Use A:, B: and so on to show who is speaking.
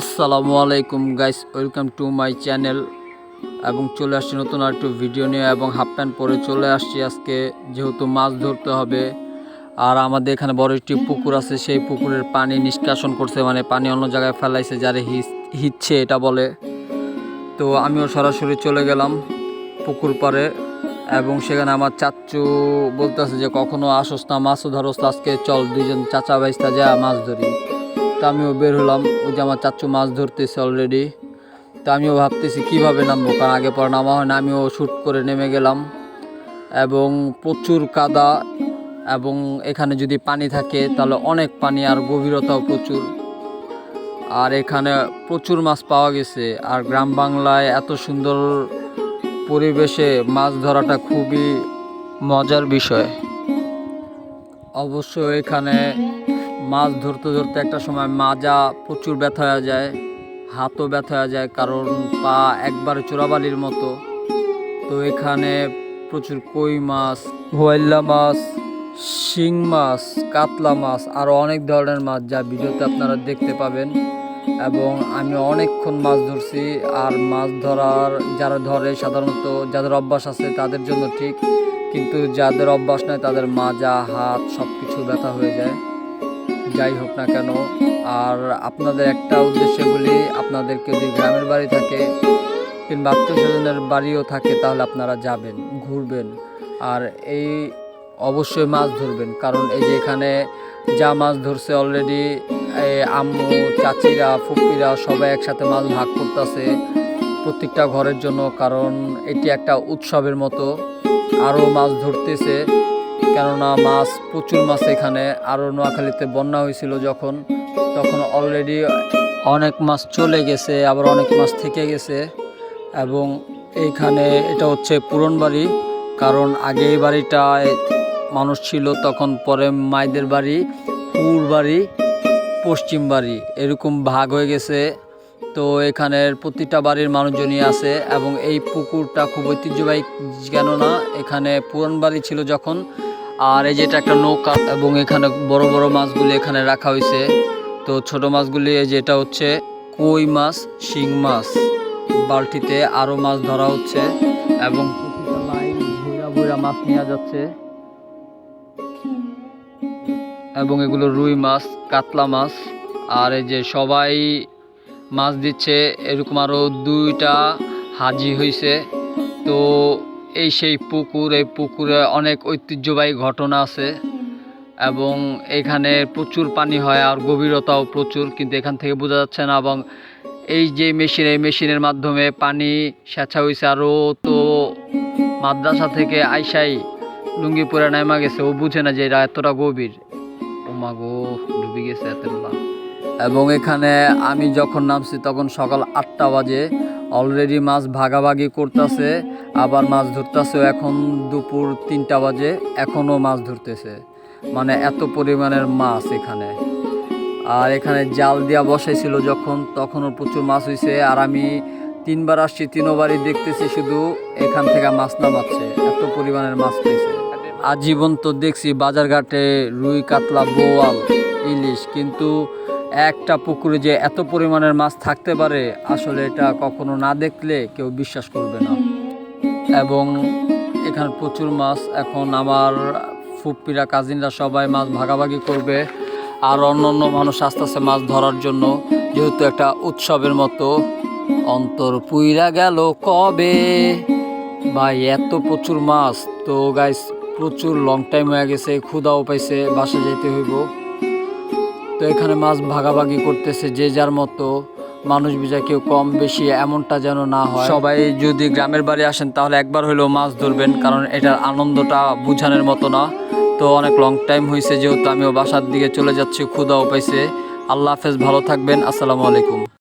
A: আসসালামু আলাইকুম guys, welcome to my channel. এবং চলে আসছি নতুন আরেকটু ভিডিও নিয়ে এবং হাফ প্যান্ট পরে চলে আসছি আজকে, যেহেতু মাছ ধরতে হবে। আর আমাদের এখানে বড় একটি পুকুর আছে, সেই পুকুরের পানি নিষ্কাশন করছে, মানে পানি অন্য জায়গায় ফেলাইছে, যারে হিচ্ছে এটা বলে। তো আমিও সরাসরি চলে গেলাম পুকুর পাড়ে এবং সেখানে আমার চাচ্চু বলতেছে যে কখনো আসোস না, মাছও ধরোস, আজকে চল দুইজন চাচা ভাইস্তা যা মাছ ধরি। তা আমিও বের হলাম, ওই যে আমার চাচ্চু মাছ ধরতেছে অলরেডি। তা আমিও ভাবতেছি কীভাবে নামবো, কারণ আগে পরে নামা হয় না। আমিও শ্যুট করে নেমে গেলাম এবং প্রচুর কাদা, এবং এখানে যদি পানি থাকে তাহলে অনেক পানি, আর গভীরতাও প্রচুর। আর এখানে প্রচুর মাছ পাওয়া গেছে। আর গ্রাম বাংলায় এত সুন্দর পরিবেশে মাছ ধরাটা খুবই মজার বিষয়। অবশ্য এখানে মাছ ধরতে ধরতে একটা সময় মাজা প্রচুর ব্যথা হয়ে যায়, হাতও ব্যথা হয়ে যায়, কারণ পা একবারে চোরাবালির মতো। তো এখানে প্রচুর কই মাছ, হোয়াইল্লা মাছ, শিং মাছ, কাতলা মাছ, আরও অনেক ধরনের মাছ, যা ভিডিওতে আপনারা দেখতে পাবেন। এবং আমি অনেকক্ষণ মাছ ধরছি। আর মাছ ধরার যারা ধরে সাধারণত যাদের অভ্যাস আছে তাদের জন্য ঠিক, কিন্তু যাদের অভ্যাস নেই তাদের মাজা, হাত সব কিছু ব্যথা হয়ে যায়। যাই হোক না কেন, আর আপনাদের একটা উদ্দেশ্যে বলি, আপনাদেরকে যদি গ্রামের বাড়ি থাকে কিংবা আত্মীয় স্বজনের বাড়িও থাকে তাহলে আপনারা যাবেন, ঘুরবেন, আর এই অবশ্যই মাছ ধরবেন। কারণ এই যে এখানে যা মাছ ধরছে অলরেডি, আম্মু, চাচিরা, ফুপিরা সবাই একসাথে মাছ ভাগ করতেছে প্রত্যেকটা ঘরের জন্য, কারণ এটি একটা উৎসবের মতো। আরও মাছ ধরতেছে, কেননা মাছ প্রচুর মাছ এখানে। আরও নোয়াখালীতে বন্যা হয়েছিল যখন, তখন অলরেডি অনেক মাছ চলে গেছে, আবার অনেক মাছ থেকে গেছে। এবং এইখানে এটা হচ্ছে পুরন বাড়ি, কারণ আগে এই বাড়িটায় মানুষ ছিল, তখন পরে মায়েদের বাড়ি, পুর বাড়ি, পশ্চিম বাড়ি এরকম ভাগ হয়ে গেছে। তো এখানের প্রতিটা বাড়ির মানুষজনই আছে। এবং এই পুকুরটা খুব ঐতিহ্যবাহী, কেননা এখানে পুরান বাড়ি ছিল যখন। আর এই যে এটা একটা নৌকা, এবং এখানে বড় বড় মাছগুলি এখানে রাখা হয়েছে। তো ছোট মাছগুলি এই যে এটা হচ্ছে কই মাছ, শিং মাছ, বালতিতে আরও মাছ ধরা হচ্ছে এবং প্রতিটা লাইন ভুইরা ভুইরা মাছ নেওয়া যাচ্ছে। এবং এগুলো রুই মাছ, কাতলা মাছ। আর এই যে সবাই মাছ দিচ্ছে, এরকম আরও দুইটা হাজি হয়েছে। তো এই সেই পুকুর, এই পুকুরে অনেক ঐতিহ্যবাহী ঘটনা আছে এবং এখানে প্রচুর পানি হয় আর গভীরতাও প্রচুর, কিন্তু এখান থেকে বোঝা যাচ্ছে না। এবং এই যে মেশিন, এই মেশিনের মাধ্যমে পানি সেচা হয়েছে। আরও তো মাদ্রাসা থেকে আইসাই লুঙ্গি পরে নামা গেছে, ও বুঝে না যে এটা এতটা গভীর। ও মা গো, ডুবে গেছে এতটা। এবং এখানে আমি যখন নামছি তখন সকাল 8টা বাজে, অলরেডি মাছ ভাগাভাগি করতেছে, আবার মাছ ধরতেছে। এখন দুপুর 3টা বাজে, এখনও মাছ ধরতেছে, মানে এত পরিমাণের মাছ এখানে। আর এখানে জাল দিয়া বসাইছিল যখন, তখনও প্রচুর মাছ হয়েছে। আর আমি 3বার আসছি, 3বারই দেখতেছি শুধু এখান থেকে মাছ নামাচ্ছে, এত পরিমাণের মাছ পেয়েছে। আজীবন তো দেখছি বাজারঘাটে রুই, কাতলা, বোয়াল, ইলিশ, কিন্তু একটা পুকুরে যে এত পরিমাণের মাছ থাকতে পারে, আসলে এটা কখনো না দেখলে কেউ বিশ্বাস করবে না। এবং এখানে প্রচুর মাছ। এখন আমার ফুপ্পিরা, কাজিনরা সবাই মাছ ভাগাভাগি করবে, আর অন্য মানুষ আস্তে আস্তে মাছ ধরার জন্য, যেহেতু একটা উৎসবের মতো। অন্তর পুইরা গেল কবে ভাই, এত প্রচুর মাছ। তো গাইস, প্রচুর লং টাইম হয়ে গেছে, ক্ষুধাও পাইছে, বাসা যেতে হইব। তো এখানে মাছ ভাগাভাগি করতেছে যে যার মতো, মানুষ বুঝা কেউ কম বেশি এমনটা যেন না হয়। সবাই যদি গ্রামের বাড়ি আসেন তাহলে একবার হলেও মাছ ধরবেন, কারণ এটার আনন্দটা বুঝানোর মতো না। তো অনেক লং টাইম হয়েছে, যেহেতু আমিও বাসার দিকে চলে যাচ্ছি, ক্ষুধাও পাইছে। আল্লাহ হাফেজ, ভালো থাকবেন, আসসালামু আলাইকুম।